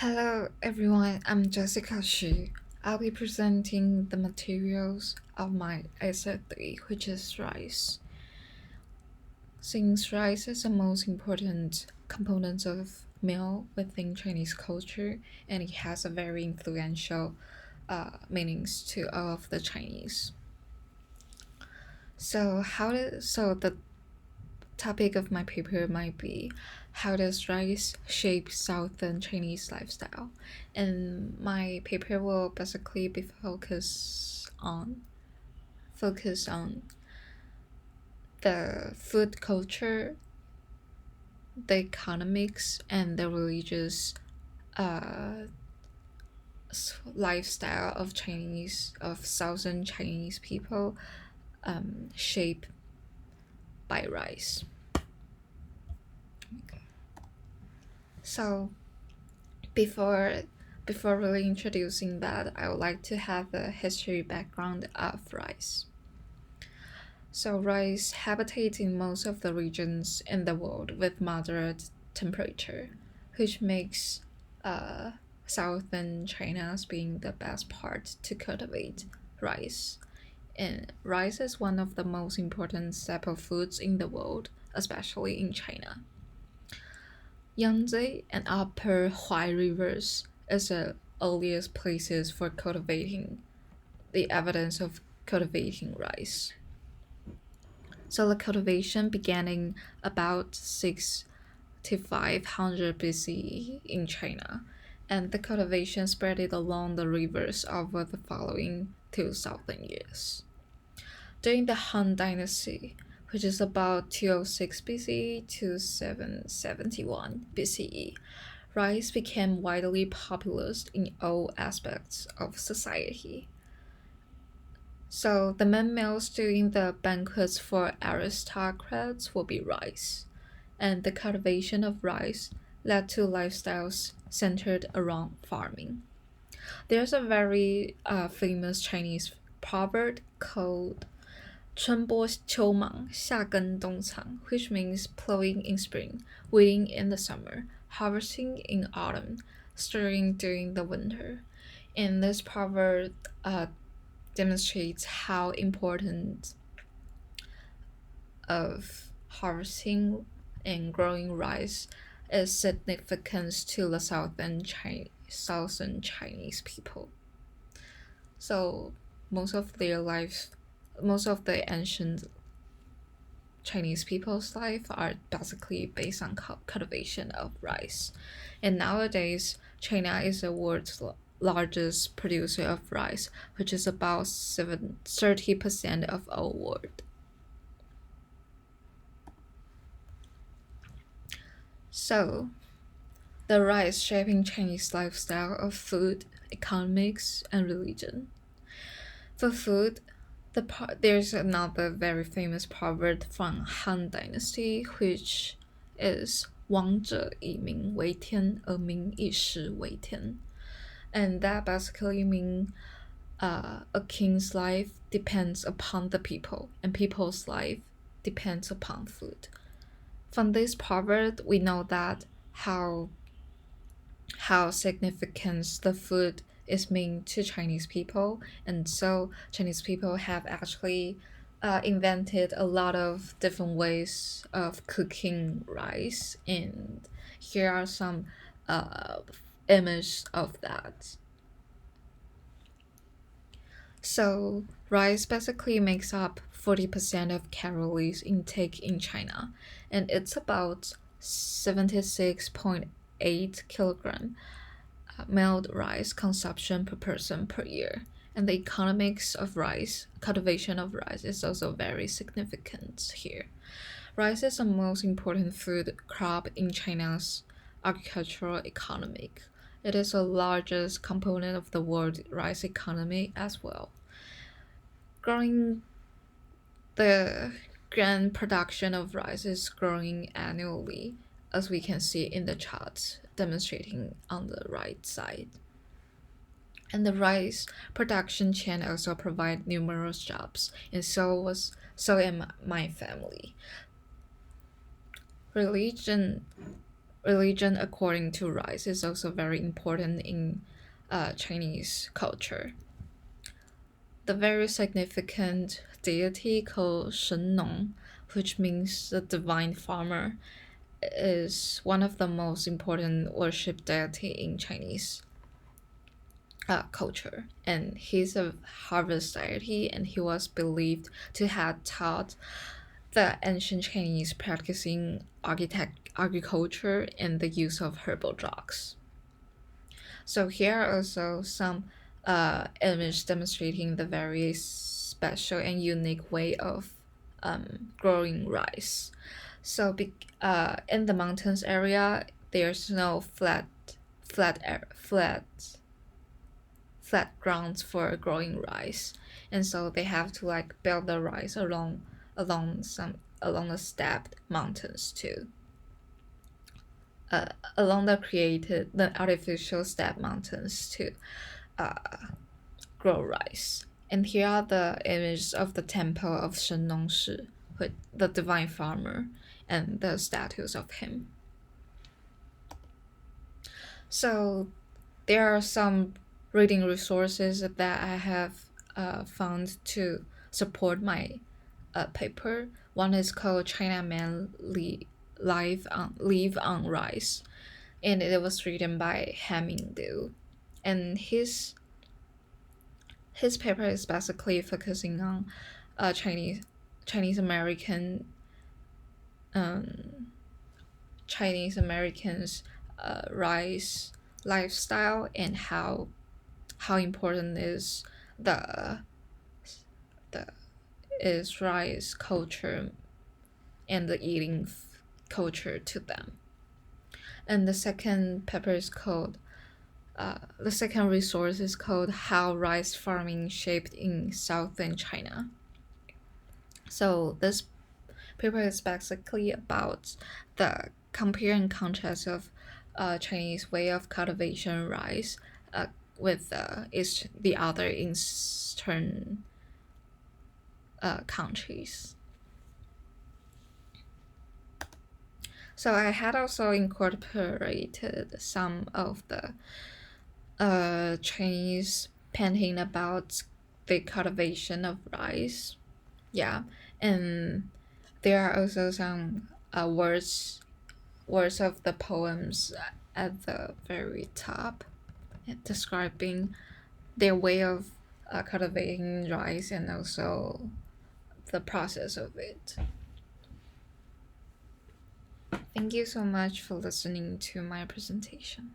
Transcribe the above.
Hello everyone, I'm Jessica Xu. I'll be presenting the materials of my essay 3, which is rice. Since rice is the most important component of meal within Chinese culture, and it has a very influential meanings to all of the Chinese. So the topic of my paper might be how does rice shape Southern Chinese lifestyle, and my paper will basically be focused on the food culture, the economics, and the religious uh, lifestyle of Southern Chinese people, shaped by rice. So before really introducing that, I would like to have a history background of rice. So rice habitates in most of the regions in the world with moderate temperature, which makes southern China's being the best part to cultivate rice. And rice is one of the most important staple foods in the world, especially in China. Yangtze and Upper Huai rivers is the earliest places for cultivating the evidence of cultivating rice. So the cultivation began in about 6 to 500 BCE in China, and the cultivation spread it along the rivers over the following 2,000 years. During the Han Dynasty, which is about 206 BCE to 771 BCE, rice became widely populous in all aspects of society. So the main meals during the banquets for aristocrats will be rice, and the cultivation of rice led to lifestyles centered around farming. There's a very famous Chinese proverb called 春播秋忙，夏耕冬藏, which means plowing in spring, weeding in the summer, harvesting in autumn, stirring during the winter. And this proverb demonstrates how important of harvesting and growing rice is significance to the southern Chinese people. So most of the ancient Chinese people's life are basically based on cultivation of rice. And nowadays, China is the world's largest producer of rice, which is about 30% of our world. So, the rice shaping Chinese lifestyle of food, economics, and religion. For food, there's another very famous proverb from Han Dynasty, which is 王者以民为天，而民以食为天. And that basically means a king's life depends upon the people, and people's life depends upon food. From this proverb, we know that how significant the food is mean to Chinese people, and so Chinese people have actually invented a lot of different ways of cooking rice, and here are some images of that. So rice basically makes up 40% of calories intake in China, and it's about 76.8 kilogram milled rice consumption per person per year. And the economics of rice, cultivation of rice, is also very significant here. Rice is the most important food crop in China's agricultural economy. It is the largest component of the world rice economy as well. The grand production of rice is growing annually, as we can see in the charts demonstrating on the right side. And the rice production chain also provides numerous jobs, and so am my family. Religion religion according to rice is also very important in Chinese culture. The very significant deity called Shen Nong, which means the divine farmer, is one of the most important worship deity in Chinese culture, and he's a harvest deity, and he was believed to have taught the ancient Chinese practicing agriculture and the use of herbal drugs. So here are also some images demonstrating the very special and unique way of growing rice. So in the mountains area, there's no flat flat grounds for growing rice, and so they have to like build the rice along the stepped mountains too. Along the artificial step mountains to grow rice. And here are the images of the temple of Shen Nong Shi, the divine farmer, and the statues of him. So there are some reading resources that I have found to support my paper. One is called Chinaman Live on Rice, and it was written by Hemingway, and his paper is basically focusing on Chinese American Chinese Americans rice lifestyle, and how important is the is rice culture and the eating culture to them. And the second paper is called the second resource is called How Rice Farming Shaped in Southern China. So this paper is basically about the compare and contrast of Chinese way of cultivation rice with the other Eastern countries. So I had also incorporated some of the Chinese painting about the cultivation of rice. Yeah, and there are also some words of the poems at the very top, describing their way of cultivating rice and also the process of it. Thank you so much for listening to my presentation.